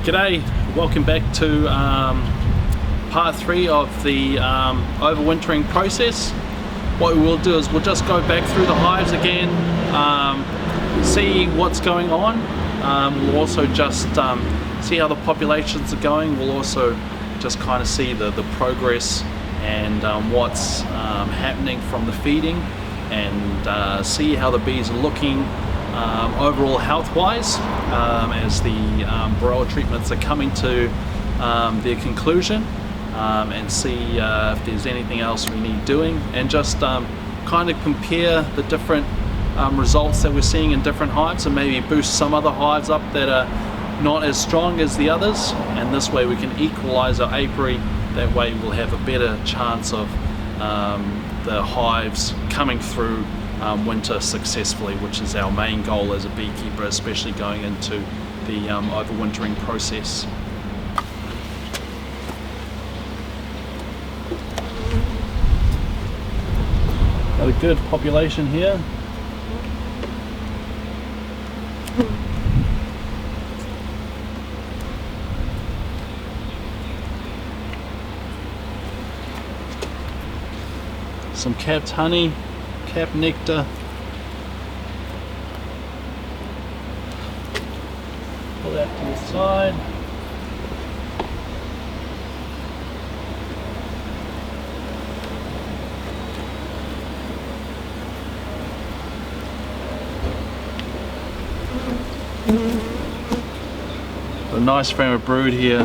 G'day, welcome back to part 3 of the overwintering process. What we will do is we'll just go back through the hives again, see what's going on. We'll also just see how the populations are going. We'll also just kind of see the progress and what's happening from the feeding, and see how the bees are looking overall health-wise as the varroa treatments are coming to their conclusion, and see if there's anything else we need doing, and just kind of compare the different results that we're seeing in different hives, and maybe boost some other hives up that are not as strong as the others, and this way we can equalize our apiary. That way we'll have a better chance of the hives coming through winter successfully, which is our main goal as a beekeeper, especially going into the overwintering process. Got a good population here. Some capped honey, capped nectar. Pull that to the side. A nice frame of brood here.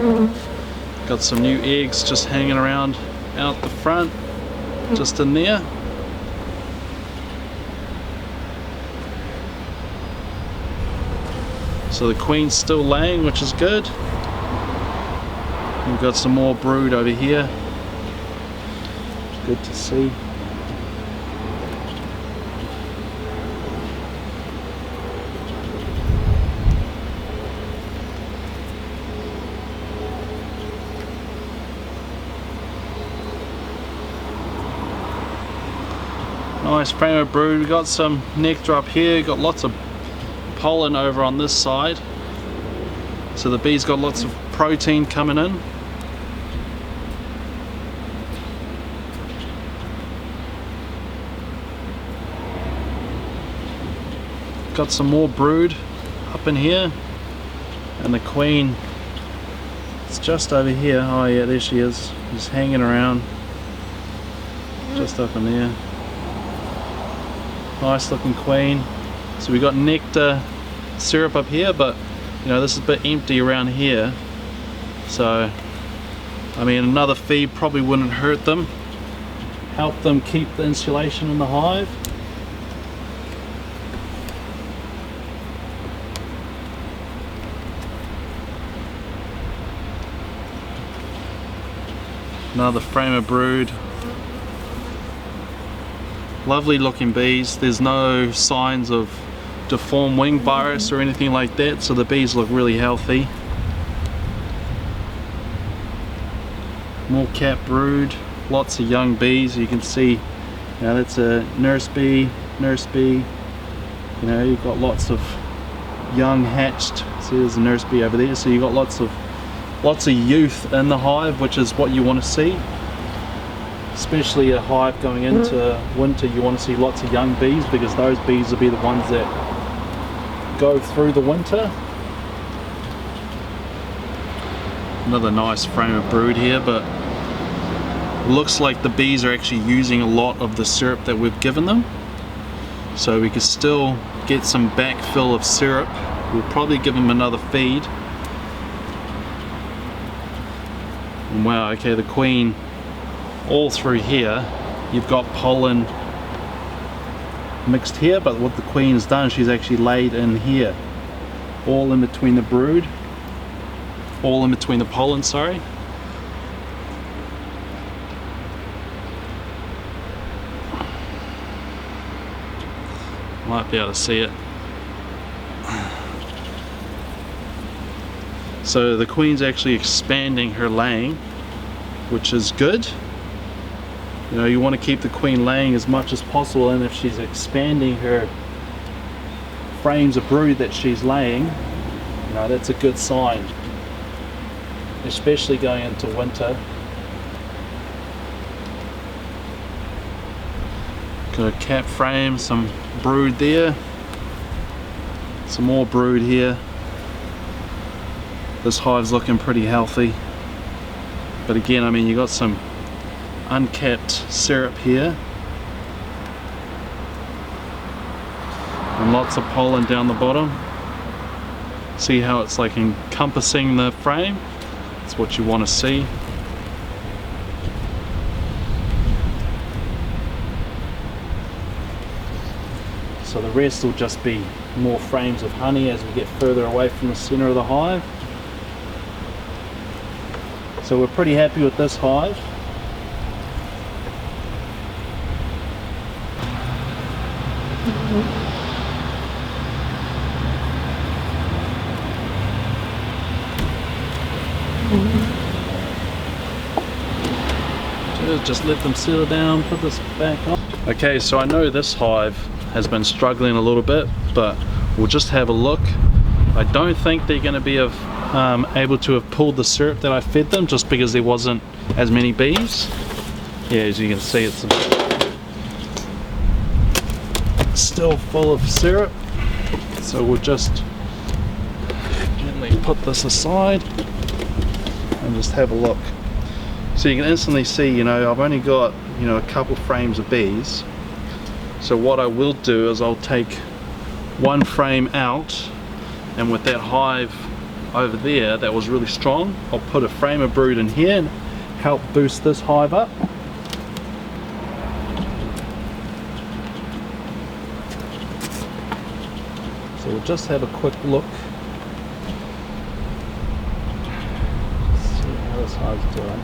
Got some new eggs just hanging around out the front, just in there. So the queen's still laying, which is good. We've got some more brood over here. Good to see. Nice frame of brood. We've got some nectar up here. We've got lots of pollen over on this side, so the bees got lots of protein coming in. Got some more brood up in here, and the queen is just over here. Oh yeah, there she is. She's hanging around just up in there. Nice looking queen. So we got nectar syrup up here, but you know, this is a bit empty around here, so I mean, another feed probably wouldn't hurt them, help them keep the insulation in the hive. Another frame of brood. Lovely looking bees. There's no signs of deformed wing virus or anything like that, so the bees look really healthy. More capped brood, lots of young bees. You can see, now that's a nurse bee. You know, you've got lots of young hatched. See, there's a nurse bee over there. So you've got lots of youth in the hive, which is what you want to see. Especially a hive going into winter, you want to see lots of young bees, because those bees will be the ones that go through the winter. Another nice frame of brood here, but looks like the bees are actually using a lot of the syrup that we've given them, so we could still get some backfill of syrup. We'll probably give them another feed. And wow, okay, the queen, all through here you've got pollen mixed here, but what the queen has done, she's actually laid in here, all in between the brood, all in between the pollen, sorry. Might be able to see it. So the queen's actually expanding her laying, which is good. You know, you want to keep the queen laying as much as possible, and if she's expanding her frames of brood that she's laying, you know, that's a good sign. especially going into winter. Got a cap frame, some brood there, some more brood here. This hive's looking pretty healthy, but again, I mean, you got some uncapped syrup here and lots of pollen down the bottom. See how it's like encompassing the frame? That's what you want to see. So the rest will just be more frames of honey as we get further away from the center of the hive. So we're pretty happy with this hive. Just let them settle down, put this back on. Okay, so I know this hive has been struggling a little bit, but we'll just have a look. I don't think they're going to be able to have pulled the syrup that I fed them, just because there wasn't as many bees. Yeah, as you can see, it's still full of syrup. So we'll just gently put this aside and just have a look. So you can instantly see, you know, I've only got, you know, a couple frames of bees. So what I will do is I'll take one frame out, and with that hive over there that was really strong, I'll put a frame of brood in here and help boost this hive up. So we'll just have a quick look. See how this hive's doing.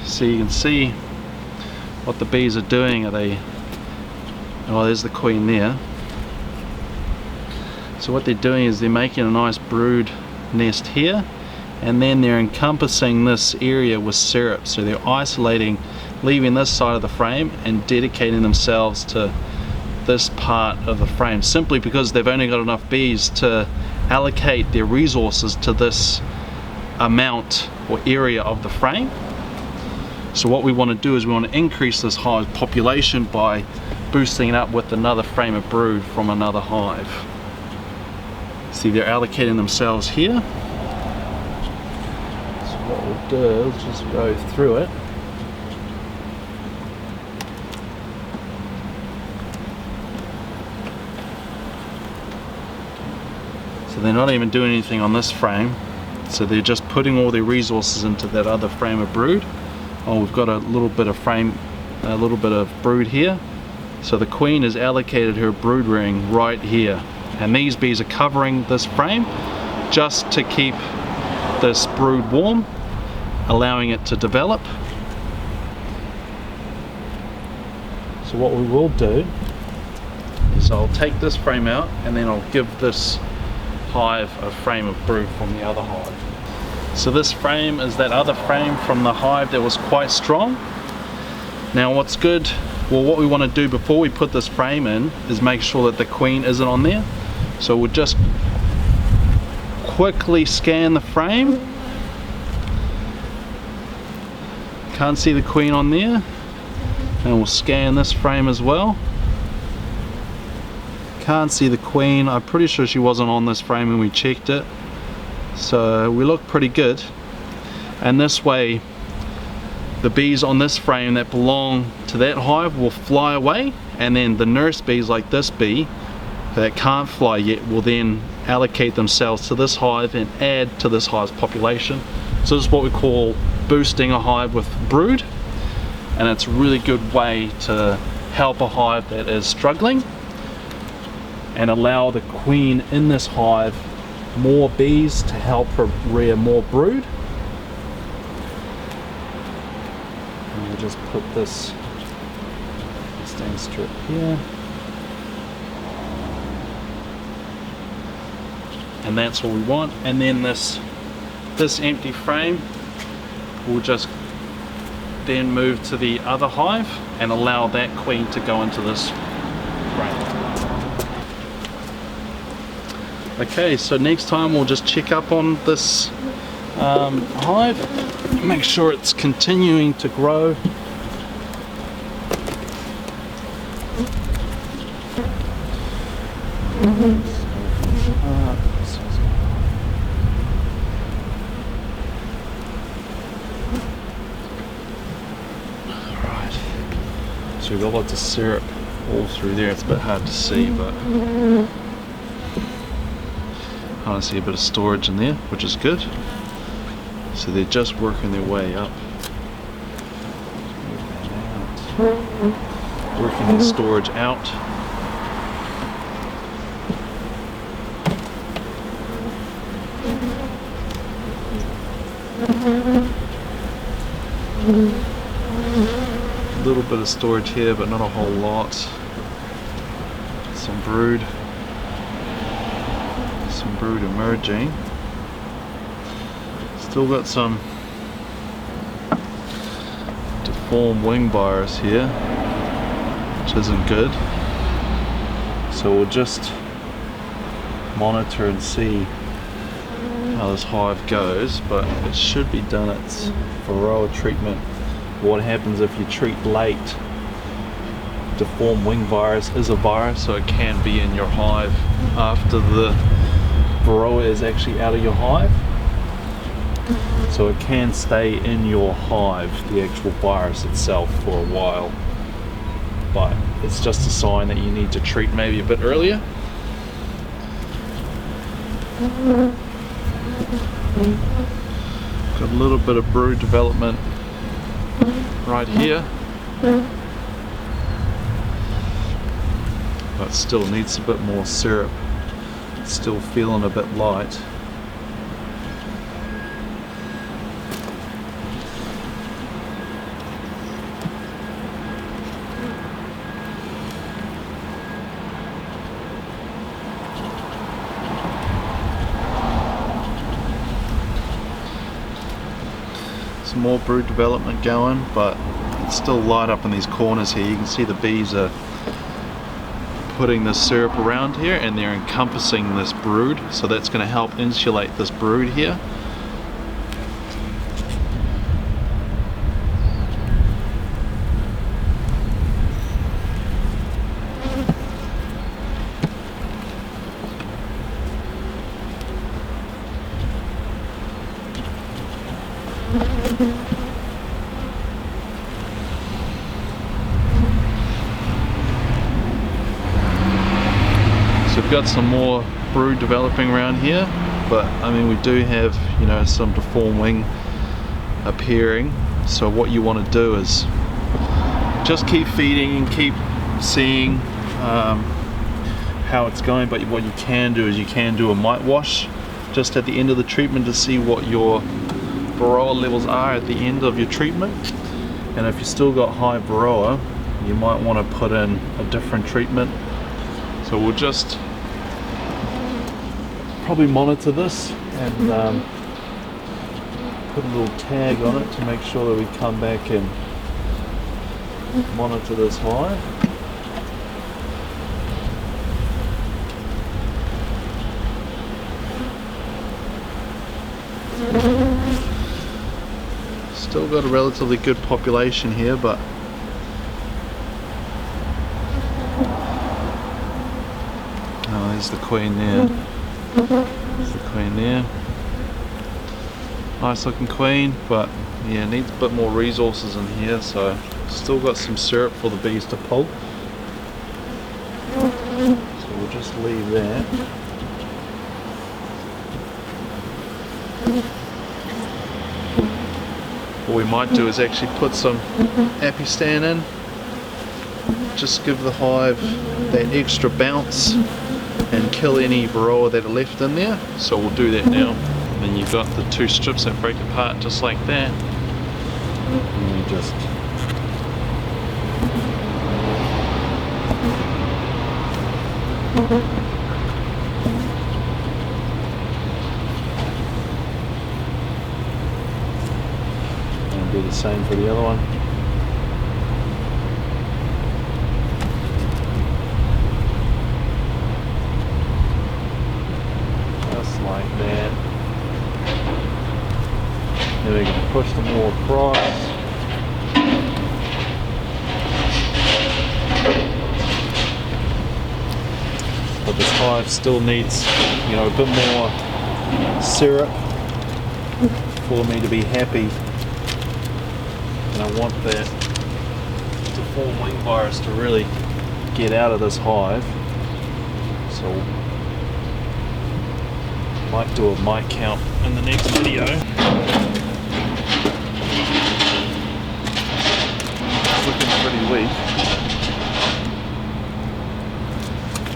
So you can see what the bees are doing. Are they, oh, there's the queen there. So what they're doing is they're making a nice brood nest here, and then they're encompassing this area with syrup. So they're isolating, leaving this side of the frame and dedicating themselves to this part of the frame, simply because they've only got enough bees to allocate their resources to this amount or area of the frame. So what we want to do is we want to increase this hive population by boosting it up with another frame of brood from another hive. See, they're allocating themselves here. So what we'll do is just go through it. So they're not even doing anything on this frame. So they're just putting all their resources into that other frame of brood. Oh, we've got a little bit of brood here. So the queen has allocated her brood ring right here, and these bees are covering this frame just to keep this brood warm, allowing it to develop. So what we will do is I'll take this frame out, and then I'll give this hive a frame of brood from the other hive. So this frame is that other frame from the hive that was quite strong. Now what's good, well, what we want to do before we put this frame in is make sure that the queen isn't on there. So we'll just quickly scan the frame. Can't see the queen on there. And we'll scan this frame as well. Can't see the queen. I'm pretty sure she wasn't on this frame when we checked it. So we look pretty good. And this way the bees on this frame that belong to that hive will fly away, and then the nurse bees like this bee that can't fly yet will then allocate themselves to this hive and add to this hive's population. So this is what we call boosting a hive with brood, and it's a really good way to help a hive that is struggling and allow the queen in this hive more bees to help her rear more brood. And we'll just put this stain strip here, and that's what we want. And then this empty frame, we'll just then move to the other hive and allow that queen to go into this frame. Okay, so next time we'll just check up on this hive, make sure it's continuing to grow. Right, so we've got lots of syrup all through there. It's a bit hard to see, but I see a bit of storage in there, which is good. So they're just working their way up. Working their storage out. A little bit of storage here, but not a whole lot. Some brood emerging. Still got some deformed wing virus here, which isn't good. So we'll just monitor and see how this hive goes, but it should be done its varroa treatment. What happens if you treat late? Deformed wing virus is a virus, so it can be in your hive after the varroa is actually out of your hive. So it can stay in your hive, the actual virus itself, for a while. But it's just a sign that you need to treat maybe a bit earlier. Got a little bit of brood development right here, but still needs a bit more syrup. It's still feeling a bit light. Some more brood development going, but it's still light up in these corners here. You can see the bees are putting the syrup around here and they're encompassing this brood, so that's going to help insulate this brood here. So we've got some more brood developing around here, but I mean we do have, you know, some deformed wing appearing. So what you want to do is just keep feeding and keep seeing how it's going. But what you can do is you can do a mite wash just at the end of the treatment to see what your varroa levels are at the end of your treatment. And if you still got high varroa, you might want to put in a different treatment. So we'll just probably monitor this and put a little tag on it to make sure that we come back and monitor this hive. Still got a relatively good population here, but oh, there's the queen there. There's the queen there. Nice looking queen, but yeah, needs a bit more resources in here. So still got some syrup for the bees to pull. So we'll just leave that. What we might do is actually put some Apistan in, just give the hive that extra bounce and kill any varroa that are left in there. So we'll do that now. And then you've got the two strips that break apart just like that. And you just do the same for the other one. Just like that. Then we can push them all across. But this hive still needs, you know, a bit more syrup for me to be happy. And I want that deformed wing virus to really get out of this hive. So I might do a mite count in the next video. It's looking pretty weak.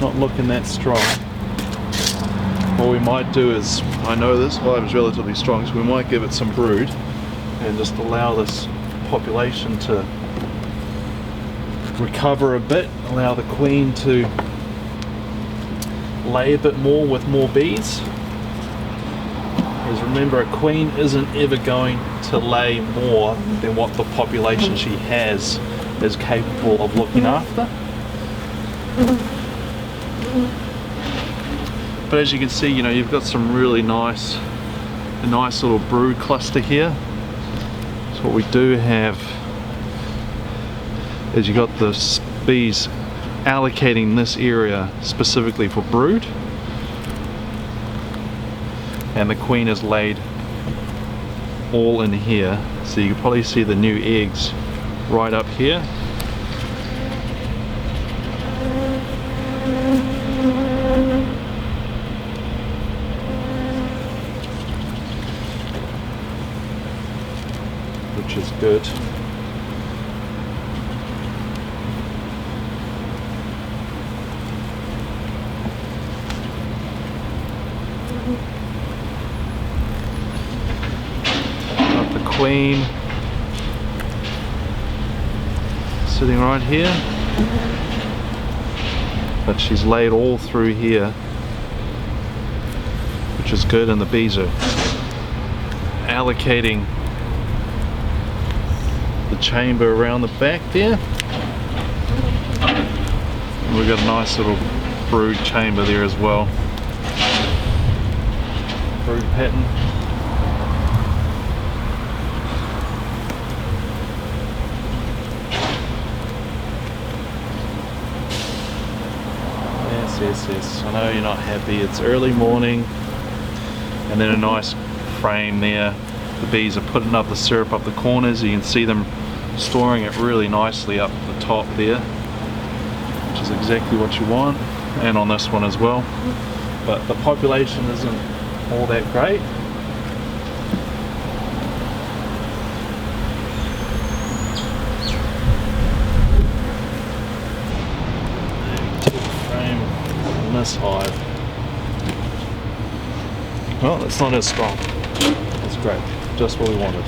Not looking that strong. What we might do is, I know this hive is relatively strong, so we might give it some brood and just allow this population to recover a bit, allow the queen to lay a bit more with more bees. Because remember, a queen isn't ever going to lay more than what the population she has is capable of looking after. But as you can see, you know, you've got some really a nice little brood cluster here. So what we do have is you got the bees allocating this area specifically for brood, and the queen is laid all in here. So you can probably see the new eggs right up here. Which is good. Got the queen sitting right here, but she's laid all through here, which is good, and the bees are allocating the chamber around the back there. And we've got a nice little brood chamber there as well. Brood pattern. Yes. I know you're not happy. It's early morning, and then a nice frame there. The bees are putting up the syrup up the corners. You can see them storing it really nicely up the top there, which is exactly what you want, and on this one as well. But the population isn't all that great. Frame on this hive. Well, it's not as strong. It's great. Just what we wanted.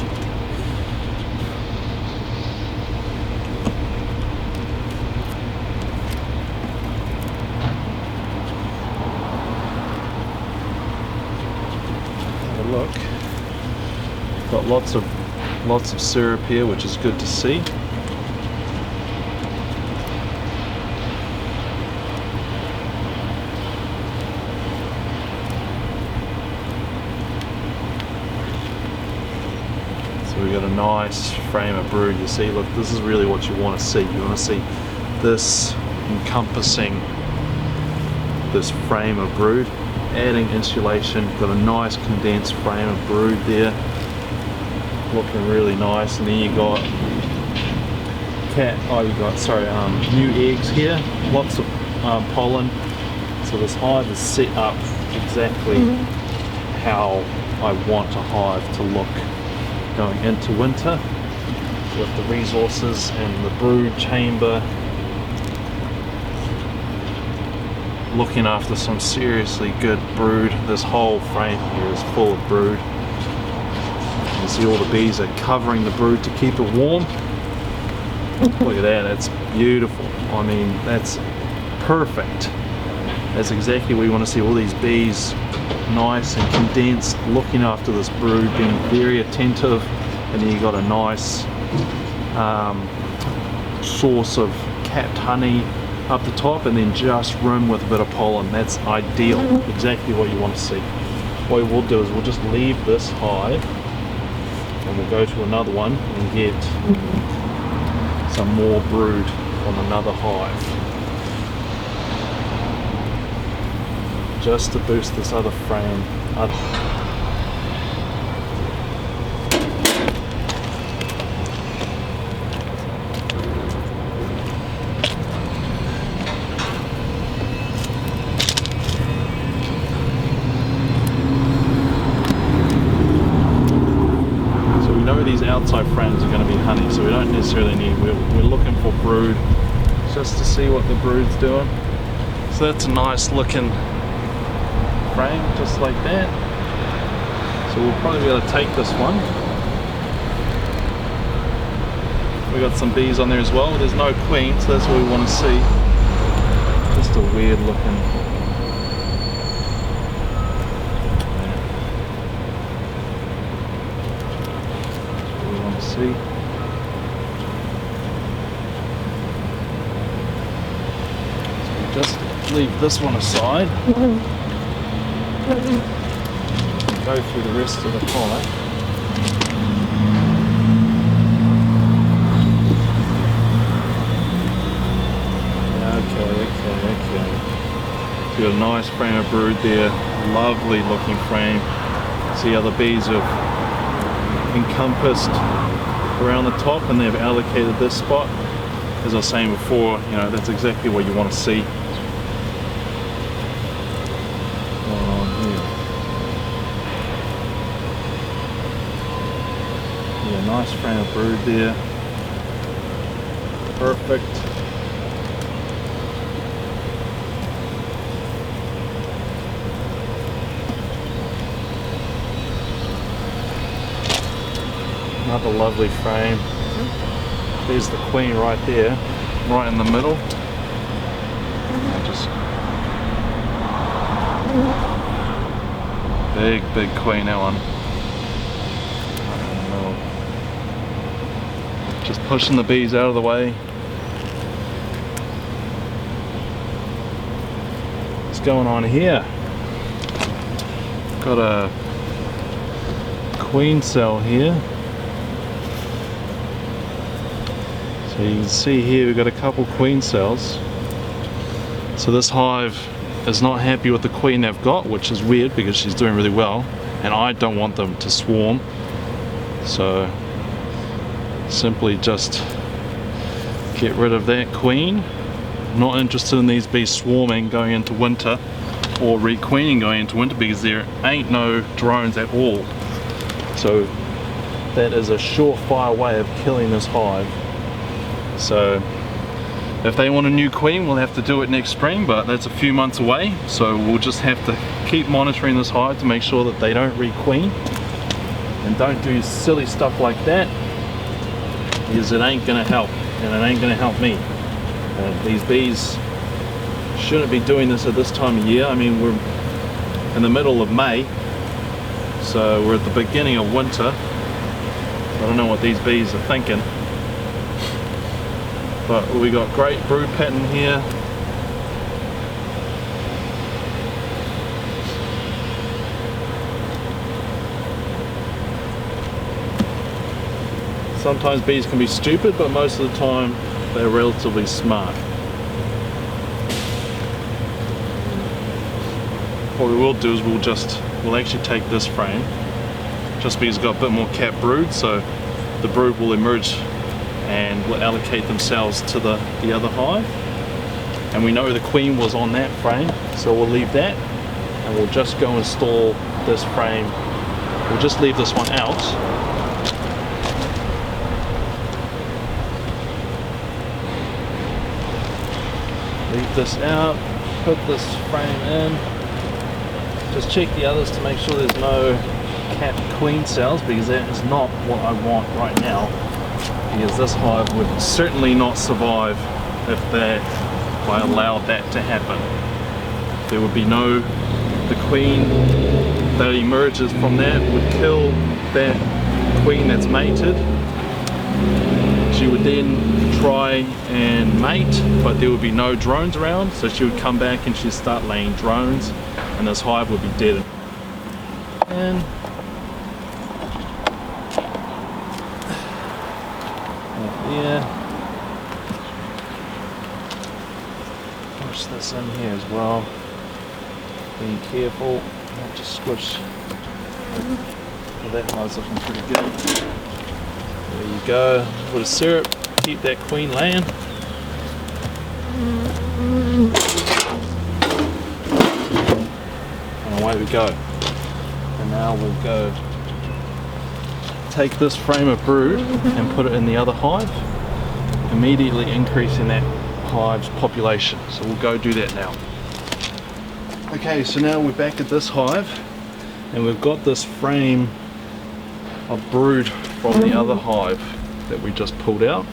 Have a look. Got lots of syrup here, which is good to see. We got a nice frame of brood. You see, look, this is really what you want to see. You want to see this encompassing this frame of brood, adding insulation. Got a nice condensed frame of brood there, looking really nice. And then you got new eggs here, lots of pollen. So this hive is set up exactly how I want a hive to look going into winter, with the resources and the brood chamber looking after some seriously good brood. This whole frame here is full of brood. You can see all the bees are covering the brood to keep it warm. Look at that, it's beautiful. I mean, that's perfect. That's exactly what you want to see, all these bees nice and condensed, looking after this brood, being very attentive and then you got a nice source of capped honey up the top, and then just room with a bit of pollen. That's ideal, exactly what you want to see. What we'll do is we'll just leave this hive and we'll go to another one and get some more brood on another hive, just to boost this other frame up. These outside frames are going to be honey, so we don't necessarily need, we're looking for brood just to see what the brood's doing. So that's a nice looking frame, just like that. So we'll probably be able to take this one. We got some bees on there as well. There's no queen, so that's what we want to see. Just a weird looking. See, so we'll just leave this one aside, go through the rest of the hive. Okay. So you got a nice frame of brood there, lovely looking frame. See how the bees have encompassed around the top, and they've allocated this spot. As I was saying before, you know, that's exactly what you want to see. Yeah, nice frame of brood there. Perfect. Another lovely frame. There's the queen right there, right in the middle. Just big queen, that one. Just pushing the bees out of the way. What's going on here? Got a queen cell here. So you can see here we've got a couple queen cells. So this hive is not happy with the queen they've got, which is weird because she's doing really well, and I don't want them to swarm. So simply just get rid of that queen. Not interested in these bees swarming going into winter or requeening going into winter, because there ain't no drones at all. So that is a surefire way of killing this hive. So if they want a new queen, we'll have to do it next spring, but that's a few months away. So we'll just have to keep monitoring this hive to make sure that they don't requeen and don't do silly stuff like that, because it ain't gonna help, and it ain't gonna help me. These bees shouldn't be doing this at this time of year. I mean, we're in the middle of May, so we're at the beginning of winter. I don't know what these bees are thinking. But we got great brood pattern here. Sometimes bees can be stupid, but most of the time they're relatively smart. What we will do is we'll actually take this frame, just because it's got a bit more capped brood, so the brood will emerge and will allocate themselves to the other hive. And we know the queen was on that frame, so we'll leave that, and we'll just go install this frame. We'll just leave this one out. Leave this out, put this frame in. Just check the others to make sure there's no capped queen cells, because that is not what I want right now. Because this hive would certainly not survive if I allowed that to happen. There would be the queen that emerges from that would kill that queen that's mated, she would then try and mate, but there would be no drones around, so she would come back and she'd start laying drones, and this hive would be dead. And yeah, push this in here as well. Being careful not to squish. Well, that hive's looking pretty good. There you go. A bit of syrup. Keep that queen laying. And away we go. And now we'll go take this frame of brood and put it in the other hive, immediately increasing that hive's population. So we'll go do that now. Okay, so now we're back at this hive and we've got this frame of brood from the other hive that we just pulled out.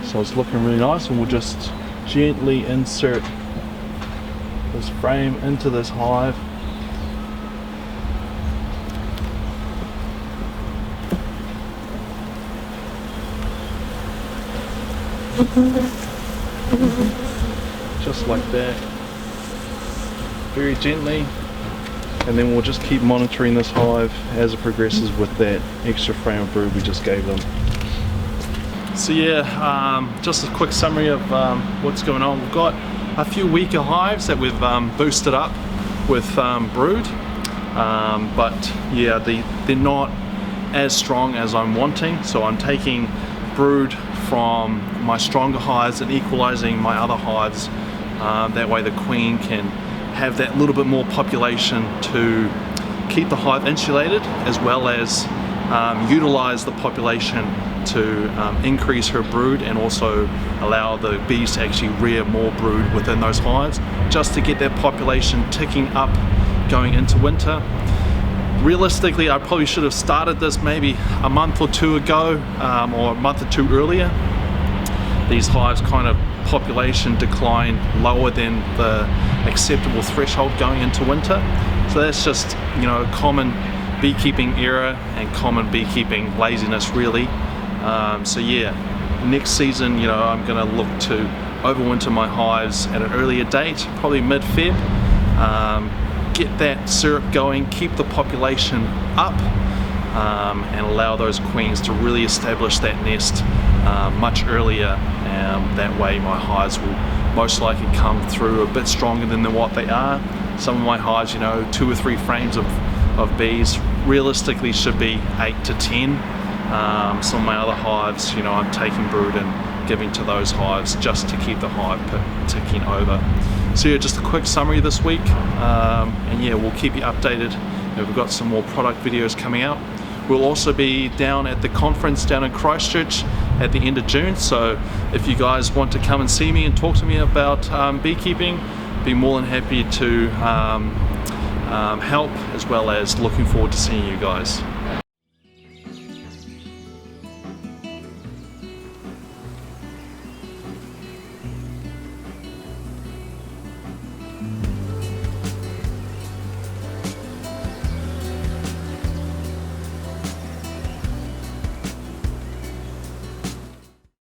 So it's looking really nice, and we'll just gently insert this frame into this hive. Just like that, very gently, and then we'll just keep monitoring this hive as it progresses with that extra frame of brood we just gave them. So yeah, just a quick summary of what's going on. We've got a few weaker hives that we've boosted up with brood, but yeah, they're not as strong as I'm wanting, so I'm taking brood from my stronger hives and equalizing my other hives. That way the queen can have that little bit more population to keep the hive insulated, as well as utilize the population to increase her brood, and also allow the bees to actually rear more brood within those hives, just to get that population ticking up going into winter. Realistically, I probably should have started this maybe a month or two ago, or a month or two earlier. These hives kind of population decline lower than the acceptable threshold going into winter. So that's just, you know, a common beekeeping error and common beekeeping laziness, really. So yeah, next season, you know, I'm going to look to overwinter my hives at an earlier date, probably mid-Feb. Get that syrup going, keep the population up, and allow those queens to really establish that nest much earlier. That way my hives will most likely come through a bit stronger than what they are. Some of my hives, you know, 2 or 3 frames of bees realistically should be 8 to 10. Some of my other hives, you know, I'm taking brood and giving to those hives just to keep the hive ticking over. So yeah, just a quick summary this week, and yeah, we'll keep you updated. You know, we've got some more product videos coming out. We'll also be down at the conference down in Christchurch at the end of June, so if you guys want to come and see me and talk to me about beekeeping, be more than happy to help, as well as looking forward to seeing you guys.